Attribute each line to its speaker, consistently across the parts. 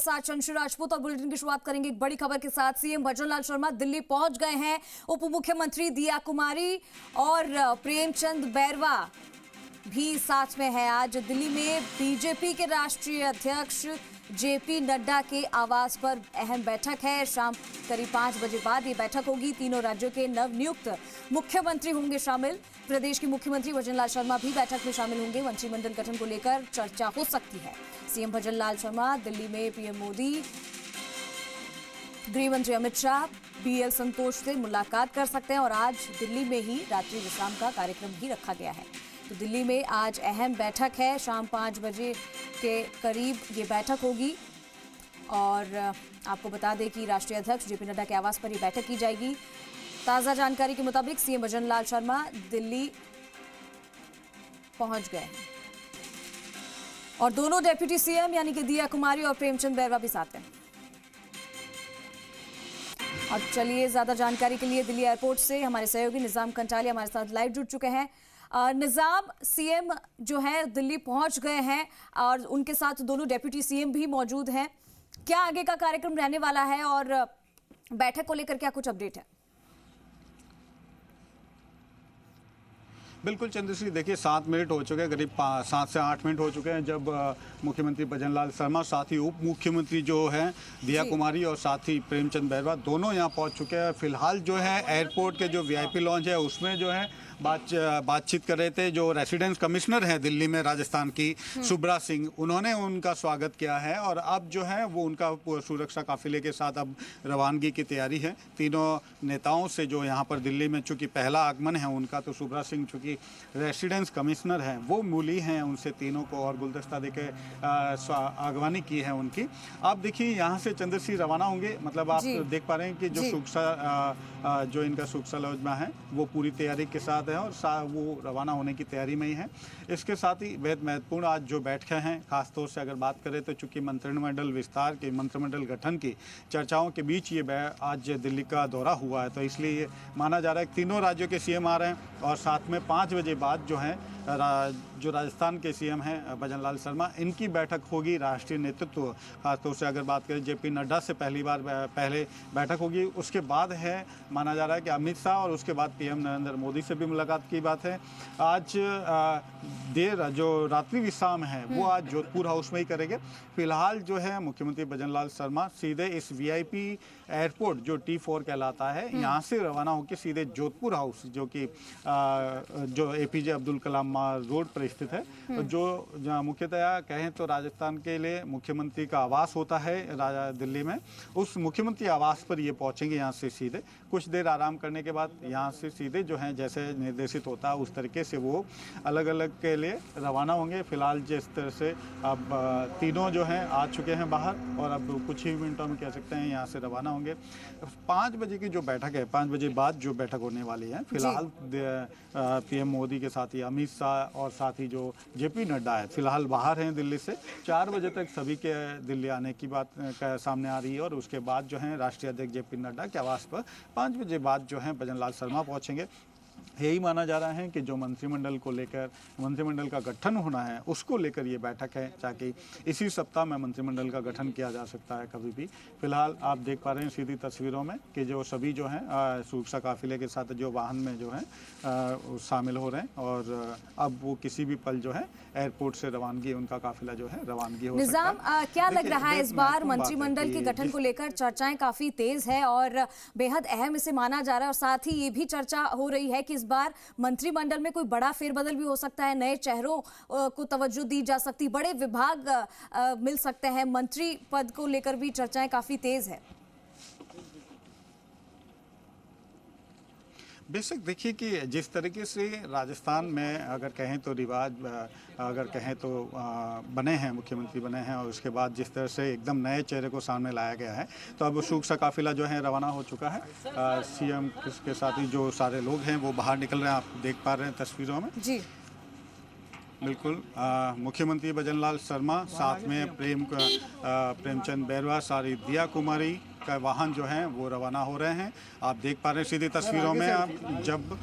Speaker 1: साथ चंद्रशु राजपूत और बुलेटिन की शुरुआत करेंगे एक बड़ी खबर के साथ। सीएम भजनलाल शर्मा दिल्ली पहुंच गए हैं। उप मुख्यमंत्री दिया कुमारी और प्रेमचंद बैरवा भी साथ में है। आज दिल्ली में बीजेपी के राष्ट्रीय अध्यक्ष जेपी नड्डा के आवास पर अहम बैठक है। शाम करीब 5 बजे बाद ये बैठक होगी। तीनों राज्यों के नवनियुक्त मुख्यमंत्री होंगे शामिल। प्रदेश के मुख्यमंत्री भजनलाल शर्मा भी बैठक में शामिल होंगे। मंत्रिमंडल गठन को लेकर चर्चा हो सकती है। सीएम भजनलाल शर्मा दिल्ली में पीएम मोदी, गृह मंत्री अमित शाह, बीएल संतोष से मुलाकात कर सकते हैं और आज दिल्ली में ही रात्रि विश्राम का कार्यक्रम भी रखा गया है। तो दिल्ली में आज अहम बैठक है। शाम 5 बजे के करीब ये बैठक होगी और आपको बता दें कि राष्ट्रीय अध्यक्ष जेपी नड्डा के आवास पर ये बैठक की जाएगी। ताज़ा जानकारी के मुताबिक सीएम भजनलाल शर्मा दिल्ली पहुंच गए हैं और दोनों डेप्यूटी सीएम यानी कि दिया कुमारी और प्रेमचंद बैरवा भी साथ हैं। और चलिए ज्यादा जानकारी के लिए दिल्ली एयरपोर्ट से हमारे सहयोगी निजाम कंटालिया हमारे साथ लाइव जुड़ चुके हैं। निजाम, सीएम जो है दिल्ली पहुंच गए हैं और उनके साथ दोनों डेप्यूटी सीएम भी मौजूद हैं। क्या आगे का कार्यक्रम रहने वाला है और बैठक को लेकर क्या कुछ अपडेट है?
Speaker 2: बिल्कुल चंद्रश्री, देखिए 7 मिनट हो चुके हैं, करीब 7 से 8 मिनट हो चुके हैं जब मुख्यमंत्री भजनलाल शर्मा, साथ ही उप मुख्यमंत्री जो हैं दिया कुमारी और साथ ही प्रेमचंद बैरवा दोनों यहाँ पहुँच चुके हैं। फिलहाल जो है एयरपोर्ट के जो वीआईपी लॉन्च है उसमें जो है बातचीत कर रहे थे। जो रेसिडेंस कमिश्नर है दिल्ली में राजस्थान की सुब्रा सिंह, उन्होंने उनका स्वागत किया है और अब जो है वो उनका सुरक्षा काफिले के साथ अब रवानगी की तैयारी है। तीनों नेताओं से जो यहाँ पर दिल्ली में चूँकि पहला आगमन है उनका, तो सुब्रा सिंह चूँकि रेसिडेंस कमिश्नर हैं वो मूली हैं, उनसे तीनों को और गुलदस्ता देके आगवानी की है उनकी। आप देखिए यहाँ से चंद्रश्री रवाना होंगे, मतलब आप देख पा रहे हैं कि जो जो इनका सुरक्षा योजना है वो पूरी तैयारी के साथ है और वो रवाना होने की तैयारी में ही है। इसके साथ ही बेहद महत्वपूर्ण आज जो बैठकें हैं, खासतौर से अगर बात करें तो चूंकि मंत्रिमंडल विस्तार की, मंत्रिमंडल गठन की चर्चाओं के बीच ये आज दिल्ली का दौरा हुआ है, तो इसलिए ये माना जा रहा है कि तीनों राज्यों के सीएम आ रहे हैं और साथ में 5 बजे बाद जो है जो राजस्थान के सीएम हैं भजनलाल शर्मा, इनकी बैठक होगी। राष्ट्रीय नेतृत्व खासतौर से अगर बात करें जेपी नड्डा से पहले बैठक होगी। उसके बाद है माना जा रहा है कि अमित शाह और उसके बाद पीएम नरेंद्र मोदी से भी मुलाकात की बात है। आज जो रात्रि विश्राम है वो आज जोधपुर हाउस में ही करेंगे। फिलहाल जो है मुख्यमंत्री भजनलाल शर्मा सीधे इस वीआईपी एयरपोर्ट जो T4 कहलाता है यहाँ से रवाना होकर सीधे जोधपुर हाउस जो कि जो एपीजे अब्दुल कलाम रोड पर स्थित है, जो मुख्यतया कहें तो राजस्थान के लिए मुख्यमंत्री का आवास होता है दिल्ली में, उस मुख्यमंत्री आवास पर ये पहुंचेंगे। यहाँ से सीधे कुछ देर आराम करने के बाद यहाँ से सीधे जो है जैसे निर्देशित होता है उस तरीके से वो अलग अलग के लिए रवाना होंगे। फिलहाल जिस तरह से अब तीनों जो हैं आ चुके हैं बाहर और अब कुछ ही मिनटों में कह सकते हैं यहाँ से रवाना होंगे। 5 बजे की जो बैठक है, 5 बजे बाद जो बैठक होने वाली है, फिलहाल पीएम मोदी के साथ ही अमित शाह और साथ ही जो जेपी नड्डा है फिलहाल बाहर हैं दिल्ली से। 4 बजे तक सभी के दिल्ली आने की बात सामने आ रही है और उसके बाद जो है राष्ट्रीय अध्यक्ष जेपी नड्डा के आवास पर 5 बजे बाद जो है भजनलाल शर्मा पहुंचेंगे। यही माना जा रहा है कि जो मंत्रिमंडल को लेकर, मंत्रिमंडल का गठन होना है उसको लेकर ये बैठक है, ताकि इसी सप्ताह में मंत्रिमंडल का गठन किया जा सकता है कभी भी। फिलहाल आप देख पा रहे हैं सीधी तस्वीरों में कि जो सभी जो हैं सुरक्षा काफिले के साथ जो वाहन में जो है शामिल हो रहे हैं और अब वो किसी भी पल जो है एयरपोर्ट से रवानगी, उनका काफिला जो है रवानगी हो सकता है।
Speaker 1: निजाम, क्या लग रहा है इस बार मंत्रिमंडल के गठन को लेकर चर्चाएं काफी तेज है और बेहद अहम इसे माना जा रहा है और साथ ही ये भी चर्चा हो रही है कि इस बार मंत्रिमंडल में कोई बड़ा फेरबदल भी हो सकता है, नए चेहरों को तवज्जो दी जा सकती, बड़े विभाग मिल सकते हैं। मंत्री पद को लेकर भी चर्चाएं काफी तेज है।
Speaker 2: बेशक देखिए कि जिस तरीके से राजस्थान में अगर कहें तो रिवाज, अगर कहें तो बने हैं, मुख्यमंत्री बने हैं और उसके बाद जिस तरह से एकदम नए चेहरे को सामने लाया गया है, तो अब सुरक्षा काफिला जो है रवाना हो चुका है। सीएम के साथ ही जो सारे लोग हैं वो बाहर निकल रहे हैं, आप देख पा रहे हैं तस्वीरों में।
Speaker 1: जी
Speaker 2: बिल्कुल, मुख्यमंत्री भजनलाल शर्मा, साथ में प्रेमचंद बैरवा, सारी दिया कुमारी का वाहन जो है वो रवाना हो रहे हैं। आप देख पा रहे हैं सीधी तस्वीरों में। आप जब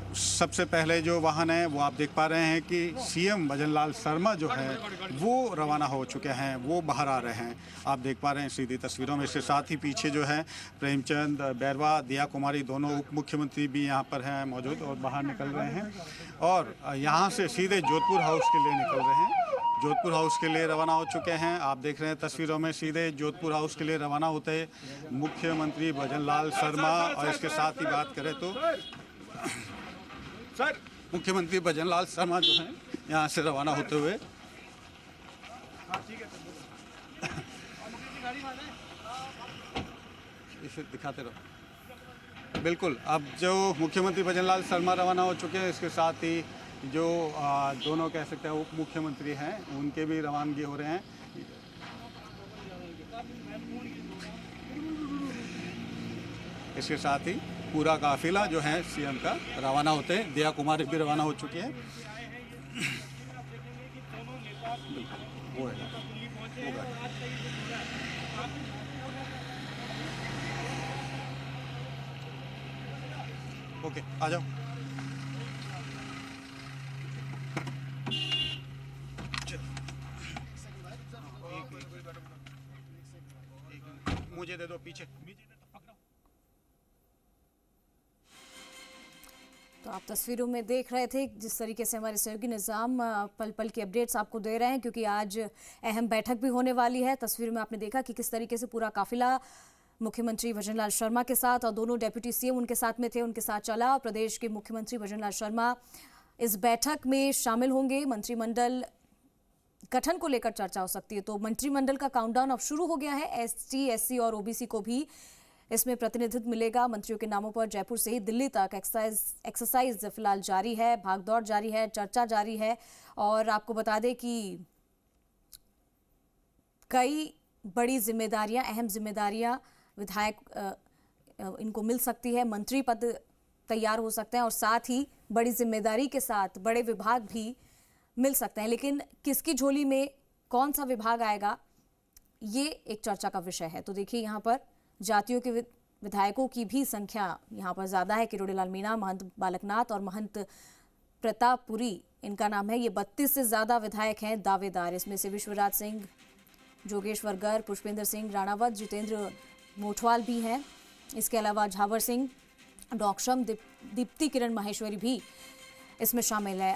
Speaker 2: सबसे पहले जो वाहन है वो आप देख पा रहे हैं कि सीएम भजनलाल शर्मा जो है वो रवाना हो चुके हैं, वो बाहर आ रहे हैं। आप देख पा रहे हैं सीधी तस्वीरों में। इसके साथ ही पीछे जो है प्रेमचंद बैरवा, दिया कुमारी दोनों उप मुख्यमंत्री भी यहाँ पर हैं मौजूद और बाहर निकल रहे हैं और यहाँ से सीधे जोधपुर हाउस के लिए निकल रहे हैं। जोधपुर हाउस के लिए रवाना हो चुके हैं। आप देख रहे हैं तस्वीरों में सीधे जोधपुर हाउस के लिए रवाना होते मुख्यमंत्री भजनलाल शर्मा। और इसके साथ ही बात करें तो मुख्यमंत्री भजनलाल शर्मा जो हैं यहाँ से रवाना होते हुए इसे दिखाते रहो। बिल्कुल, अब जो मुख्यमंत्री भजनलाल शर्मा रवाना हो चुके हैं, इसके साथ ही जो दोनों कह सकते हैं उप मुख्यमंत्री हैं उनके भी रवानगी हो रहे हैं। इसके साथ ही पूरा काफिला जो है सीएम का रवाना होते हैं। दिया कुमारी भी रवाना हो चुकी है। वो है ओके, आ जाओ। मुझे दे दो पीछे।
Speaker 1: तो आप तस्वीरों में देख रहे थे जिस तरीके से हमारे सहयोगी निज़ाम पल पल की अपडेट्स आपको दे रहे हैं, क्योंकि आज अहम बैठक भी होने वाली है। तस्वीर में आपने देखा कि किस तरीके से पूरा काफिला मुख्यमंत्री भजनलाल शर्मा के साथ और दोनों डेप्यूटी सीएम उनके साथ में थे, उनके साथ चला। और प्रदेश के मुख्यमंत्री भजनलाल शर्मा इस बैठक में शामिल होंगे। मंत्रिमंडल गठन को लेकर चर्चा हो सकती है। तो मंत्रिमंडल का काउंटडाउन अब शुरू हो गया है। एसटी, एससी और ओबीसी को भी इसमें प्रतिनिधित्व मिलेगा। मंत्रियों के नामों पर जयपुर से ही दिल्ली तक एक्सरसाइज फिलहाल जारी है, भागदौड़ जारी है, चर्चा जारी है। और आपको बता दें कि कई बड़ी जिम्मेदारियां, अहम जिम्मेदारियां विधायक इनको मिल सकती है। मंत्री पद तैयार हो सकते हैं और साथ ही बड़ी जिम्मेदारी के साथ बड़े विभाग भी मिल सकते हैं। लेकिन किसकी झोली में कौन सा विभाग आएगा, ये एक चर्चा का विषय है। तो देखिए, यहाँ पर जातियों के विधायकों की भी संख्या यहाँ पर ज़्यादा है। किरोड़ीलाल मीणा, महंत बालकनाथ और महंत प्रतापपुरी इनका नाम है। ये 32 से ज़्यादा विधायक हैं दावेदार। इसमें से विश्वराज सिंह, जोगेश्वर गर्ग, पुष्पेंद्र सिंह राणावत, जितेंद्र मोठवाल भी हैं। इसके अलावा झावर सिंह, डॉक्शम, दीप्ति किरण माहेश्वरी भी इसमें शामिल है।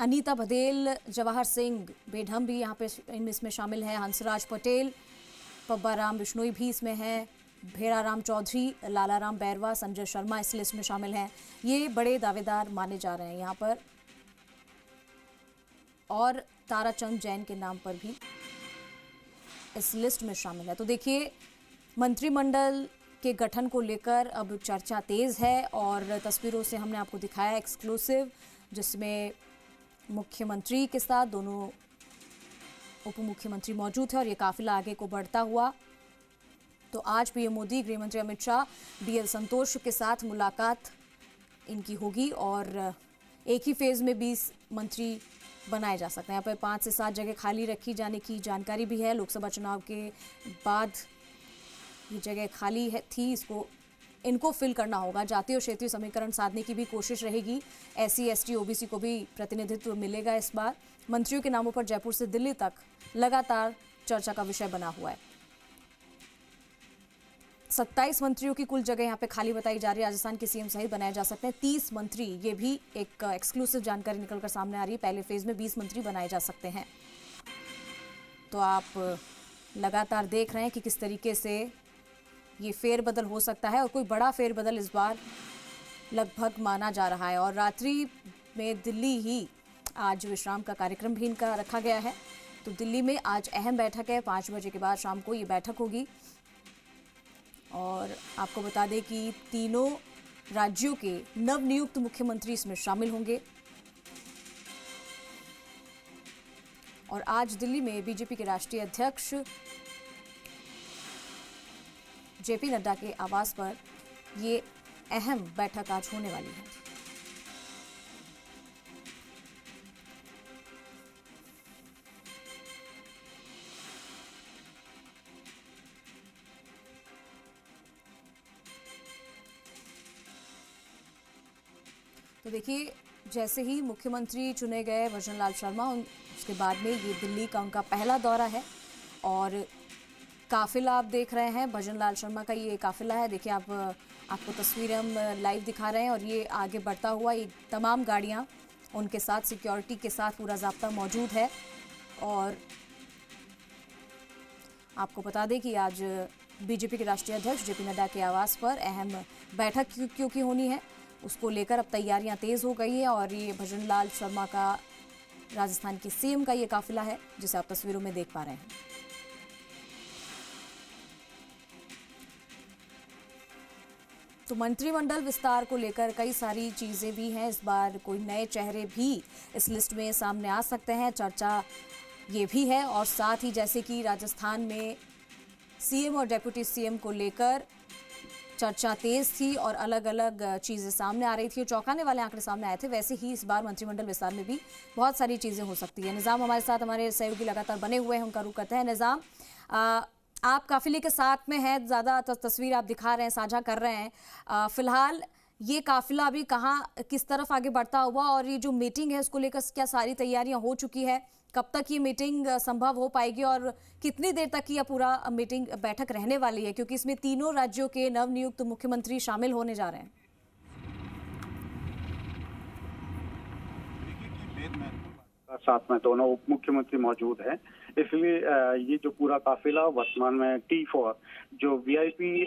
Speaker 1: अनीता बघेल, जवाहर सिंह बेढम भी यहाँ पे इसमें शामिल है। हंसराज पटेल, पब्बा राम बिश्नोई भी इसमें है। भेड़ाराम चौधरी, लालाराम बैरवा, संजय शर्मा इस लिस्ट में शामिल हैं। ये बड़े दावेदार माने जा रहे हैं यहाँ पर। और ताराचंद जैन के नाम पर भी इस लिस्ट में शामिल है। तो देखिए, मंत्रिमंडल के गठन को लेकर अब चर्चा तेज है और तस्वीरों से हमने आपको दिखाया एक्सक्लूसिव, जिसमें मुख्यमंत्री के साथ दोनों उप मुख्यमंत्री मौजूद है और ये काफिला आगे को बढ़ता हुआ। तो आज पीएम मोदी, गृह मंत्री अमित शाह, बीएल संतोष के साथ मुलाकात इनकी होगी और एक ही फेज में 20 मंत्री बनाए जा सकते हैं। यहाँ पर 5 से 7 जगह खाली रखी जाने की जानकारी भी है। लोकसभा चुनाव के बाद ये जगह खाली थी, इनको फिल करना होगा। जातीय और क्षेत्रीय समीकरण साधने की भी कोशिश रहेगी। एससी, एसटी, ओबीसी को भी प्रतिनिधित्व मिलेगा इस बार। मंत्रियों के नामों पर जयपुर से दिल्ली तक लगातार चर्चा का विषय बना हुआ है। 27 मंत्रियों की कुल जगह यहाँ पे खाली बताई जा रही है। राजस्थान के सीएम सहित बनाए जा सकते हैं 30 मंत्री। ये भी एक एक्सक्लूसिव जानकारी निकलकर सामने आ रही है। पहले फेज में 20 मंत्री बनाए जा सकते हैं। तो आप लगातार देख रहे हैं कि किस तरीके से ये फेरबदल हो सकता है और कोई बड़ा फेरबदल इस बार लगभग माना जा रहा है। और रात्रि में दिल्ली ही आज विश्राम का कार्यक्रम भी इनका रखा गया है। तो दिल्ली में आज अहम बैठक है। 5 बजे के बाद शाम को ये बैठक होगी। और आपको बता दें कि तीनों राज्यों के नवनियुक्त मुख्यमंत्री इसमें शामिल होंगे। और आज दिल्ली में बीजेपी के राष्ट्रीय अध्यक्ष जेपी नड्डा के आवास पर ये अहम बैठक आज होने वाली है। तो देखिए, जैसे ही मुख्यमंत्री चुने गए भजनलाल शर्मा, उसके बाद में ये दिल्ली का उनका पहला दौरा है और काफिला आप देख रहे हैं, भजनलाल शर्मा का ये काफिला है। देखिए, आपको तस्वीरें हम लाइव दिखा रहे हैं और ये आगे बढ़ता हुआ, ये तमाम गाड़ियां उनके साथ सिक्योरिटी के साथ पूरा जाब्ता मौजूद है। और आपको बता दें कि आज बीजेपी के राष्ट्रीय अध्यक्ष जेपी नड्डा के आवास पर अहम बैठक क्योंकि होनी है, उसको लेकर अब तैयारियां तेज हो गई है। और ये भजनलाल शर्मा का, राजस्थान के सीएम का ये काफिला है जिसे आप तस्वीरों में देख पा रहे हैं। तो मंत्रिमंडल विस्तार को लेकर कई सारी चीजें भी हैं। इस बार कोई नए चेहरे भी इस लिस्ट में सामने आ सकते हैं, चर्चा ये भी है। और साथ ही जैसे कि राजस्थान में सीएम और डेप्यूटी सीएम को लेकर चर्चा तेज थी और अलग अलग चीजें सामने आ रही थी, चौंकाने वाले आंकड़े सामने आए थे, वैसे ही इस बार मंत्रिमंडल विस्तार में भी बहुत सारी चीजें हो सकती है। निजाम हमारे साथ, हमारे सहयोगी लगातार बने हुए हैं, उनका रुख करते हैं। निजाम, आप काफिले के साथ में हैं, ज़्यादा तस्वीर आप दिखा रहे हैं, साझा कर रहे हैं। फिलहाल ये काफिला अभी कहाँ, किस तरफ आगे बढ़ता हुआ, और ये जो मीटिंग है उसको लेकर क्या सारी तैयारियां हो चुकी है? कब तक ये मीटिंग संभव हो पाएगी और कितनी देर तक यह पूरा मीटिंग बैठक रहने वाली है, क्योंकि इसमें तीनों राज्यों के नवनियुक्त मुख्यमंत्री शामिल होने जा रहे हैं?
Speaker 3: साथ में दोनों उप मुख्यमंत्री मौजूद हैं, इसलिए ये जो पूरा काफिला वर्तमान में T4 जो वीआईपी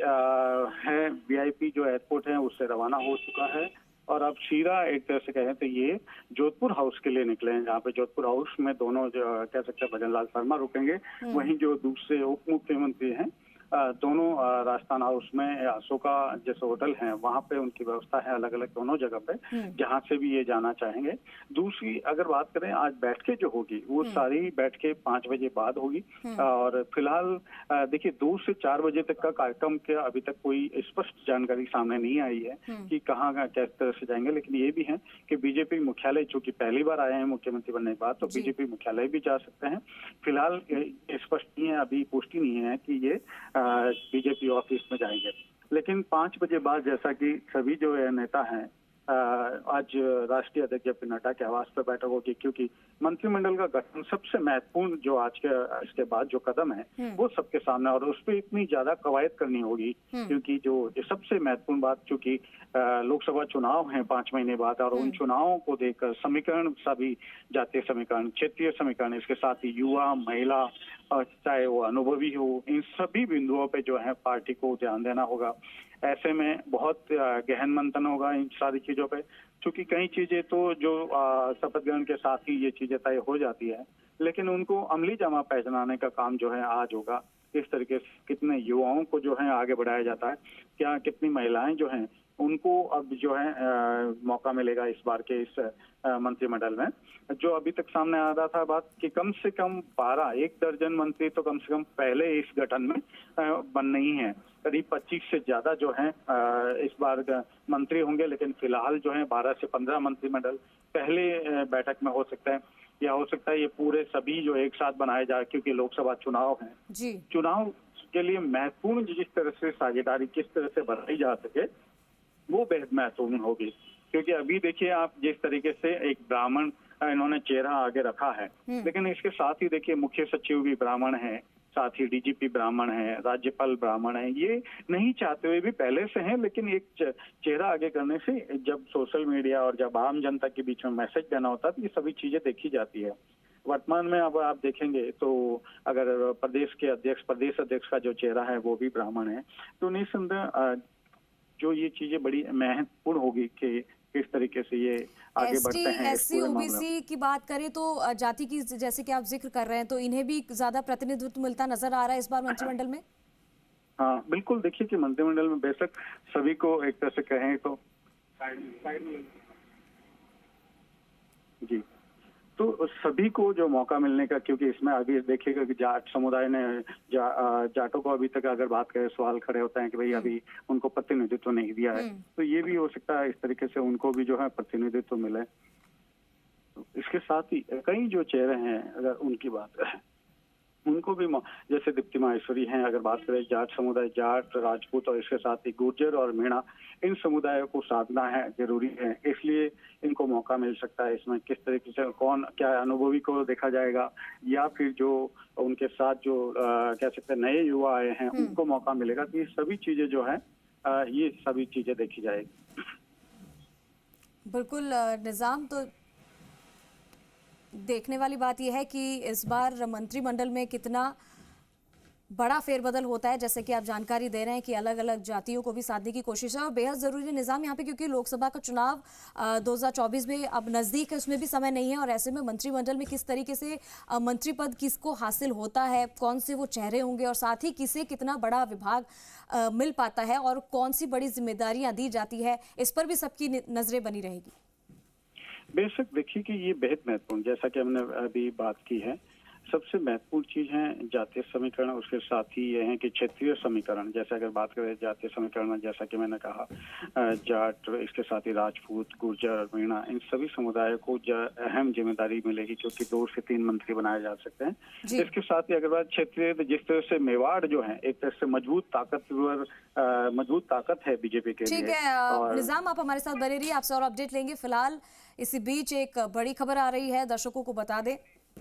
Speaker 3: है, वीआईपी जो एयरपोर्ट है उससे रवाना हो चुका है और अब सीधा एक तरह से कहें तो ये जोधपुर हाउस के लिए निकले हैं, जहाँ पे जोधपुर हाउस में दोनों जो कह सकते हैं भजनलाल शर्मा रुकेंगे। वहीं जो दूसरे उप मुख्यमंत्री हैं दोनों राजस्थान हाउस में अशोका जैसे होटल हैं वहां पे उनकी व्यवस्था है अलग अलग दोनों जगह पे, जहां से भी ये जाना चाहेंगे। दूसरी अगर बात करें आज बैठकें जो होगी वो सारी बैठकें 5 बजे बाद होगी और फिलहाल देखिए 2 से 4 बजे तक का कार्यक्रम के अभी तक कोई स्पष्ट जानकारी सामने नहीं आई है कि कहाँ किस तरह से जाएंगे, लेकिन ये भी है कि बीजेपी मुख्यालय चूंकि पहली बार आए हैं मुख्यमंत्री बनने के बाद, तो बीजेपी मुख्यालय भी जा सकते हैं। फिलहाल स्पष्ट नहीं है, अभी पुष्टि नहीं है कि ये बीजेपी ऑफिस में जाएंगे, लेकिन 5 बजे बाद जैसा कि सभी जो नेता हैं आज राष्ट्रीय अध्यक्ष जेपी नड्डा के आवास पर बैठक होगी, क्योंकि मंत्रिमंडल का गठन सबसे महत्वपूर्ण जो आज के इसके बाद जो कदम है वो सबके सामने, और उस पर इतनी ज्यादा कवायद करनी होगी क्योंकि जो सबसे महत्वपूर्ण बात, चूंकि लोकसभा चुनाव हैं 5 महीने बाद और उन चुनावों को देखकर समीकरण, सभी जातीय समीकरण, क्षेत्रीय समीकरण, इसके साथ ही युवा, महिला, चाहे वो अनुभवी हो, इन सभी बिंदुओं पे जो है पार्टी को ध्यान देना होगा। ऐसे में बहुत गहन मंथन होगा इन सारी चीजों पे, क्योंकि कई चीजें तो जो शपथ ग्रहण के साथ ही ये चीजें तय हो जाती है, लेकिन उनको अमली जामा पहचाने का काम जो है आज होगा। इस तरीके से कितने युवाओं को जो है आगे बढ़ाया जाता है, क्या कितनी महिलाएं जो हैं उनको अब जो है मौका मिलेगा इस बार के इस मंत्रिमंडल में। जो अभी तक सामने आ रहा था बात कि कम से कम 1 दर्जन मंत्री तो कम से कम पहले इस गठन में बनने ही है, करीब 25 से ज्यादा जो है इस बार मंत्री होंगे, लेकिन फिलहाल जो है 12 से 15 मंत्रिमंडल पहले बैठक में हो सकता है, या हो सकता है ये पूरे सभी जो एक साथ बनाए जाए, क्योंकि लोकसभा चुनाव है जी। चुनाव के लिए महत्वपूर्ण जिस तरह से साझेदारी किस तरह से बनाई जा सके वो बेहद महत्वपूर्ण होगी, क्योंकि अभी देखिए आप जिस तरीके से एक ब्राह्मण इन्होंने चेहरा आगे रखा है, लेकिन इसके साथ ही देखिए मुख्य सचिव भी ब्राह्मण है, साथ ही डीजीपी ब्राह्मण है, राज्यपाल ब्राह्मण है। ये नहीं चाहते हुए भी पहले से हैं, लेकिन एक चेहरा आगे करने से जब सोशल मीडिया और जब आम जनता के बीच में मैसेज देना होता है तो ये सभी चीजें देखी जाती है। वर्तमान में अब आप देखेंगे तो अगर प्रदेश अध्यक्ष का जो चेहरा है वो भी ब्राह्मण है, तो निसंदेह जो ये चीजें बड़ी महत्वपूर्ण होगी कि किस तरीके से ये आगे बढ़ते हैं।
Speaker 1: एससी ओबीसी की बात करें तो जाति की जैसे कि आप जिक्र कर रहे हैं, तो इन्हें भी ज्यादा प्रतिनिधित्व मिलता नजर आ रहा है इस बार मंत्रिमंडल में?
Speaker 3: हाँ बिल्कुल, देखिए कि मंत्रिमंडल में बेशक सभी को एक तरह से कहें तो जी, तो सभी को जो मौका मिलने का, क्योंकि इसमें अभी देखिएगा कि जाट समुदाय ने जाटों को अभी तक अगर बात करें सवाल खड़े होते हैं कि भाई अभी उनको प्रतिनिधित्व नहीं दिया है, तो ये भी हो सकता है इस तरीके से उनको भी जो है प्रतिनिधित्व मिले। तो इसके साथ ही कई जो चेहरे हैं अगर उनकी बात करें उनको भी जैसे दीप्ति माहेश्वरी हैं, अगर बात करें जाट समुदाय, जाट, राजपूत और इसके साथ ही गुर्जर और मीणा, इन समुदायों को साधना है, जरूरी है, इसलिए इनको मौका मिल सकता है। इसमें किस तरीके से कौन क्या अनुभवी को देखा जाएगा या फिर जो उनके साथ जो कह सकते हैं नए युवा आए हैं उनको मौका मिलेगा। तो ये सभी चीजें जो है ये सभी चीजें देखी जाएगी।
Speaker 1: बिल्कुल निजाम, तो देखने वाली बात यह है कि इस बार मंत्रिमंडल में कितना बड़ा फेरबदल होता है। जैसे कि आप जानकारी दे रहे हैं कि अलग अलग जातियों को भी साधने की कोशिश है और बेहद जरूरी निजाम यहाँ पे, क्योंकि लोकसभा का चुनाव 2024 में अब नजदीक है, उसमें भी समय नहीं है और ऐसे में मंत्रिमंडल में किस तरीके से मंत्री पद किसको हासिल होता है, कौन से वो चेहरे होंगे और साथ ही किसे कितना बड़ा विभाग मिल पाता है और कौन सी बड़ी जिम्मेदारियां दी जाती है, इस पर भी सबकी नजरें बनी रहेगी।
Speaker 3: बेशक देखिए कि ये बेहद महत्वपूर्ण, जैसा कि हमने अभी बात की है, सबसे महत्वपूर्ण चीज है जातीय समीकरण। उसके साथ ही ये है कि क्षेत्रीय समीकरण। जैसे अगर बात करें जातीय समीकरण में, जैसा कि मैंने कहा जाट, इसके साथ ही राजपूत, गुर्जर, मीणा, इन सभी समुदायों को अहम जिम्मेदारी मिलेगी, क्योंकि 2 से 3 मंत्री बनाए जा सकते हैं। इसके साथ ही अगर बात क्षेत्रीय, जिस तरह से मेवाड़ जो है एक तरह से मजबूत ताकत है बीजेपी के लिए।
Speaker 1: ठीक है निजाम, आप हमारे साथ बने रहिए, आपसे और अपडेट लेंगे। फिलहाल इसी बीच एक बड़ी खबर आ रही है, दर्शकों को बता दें।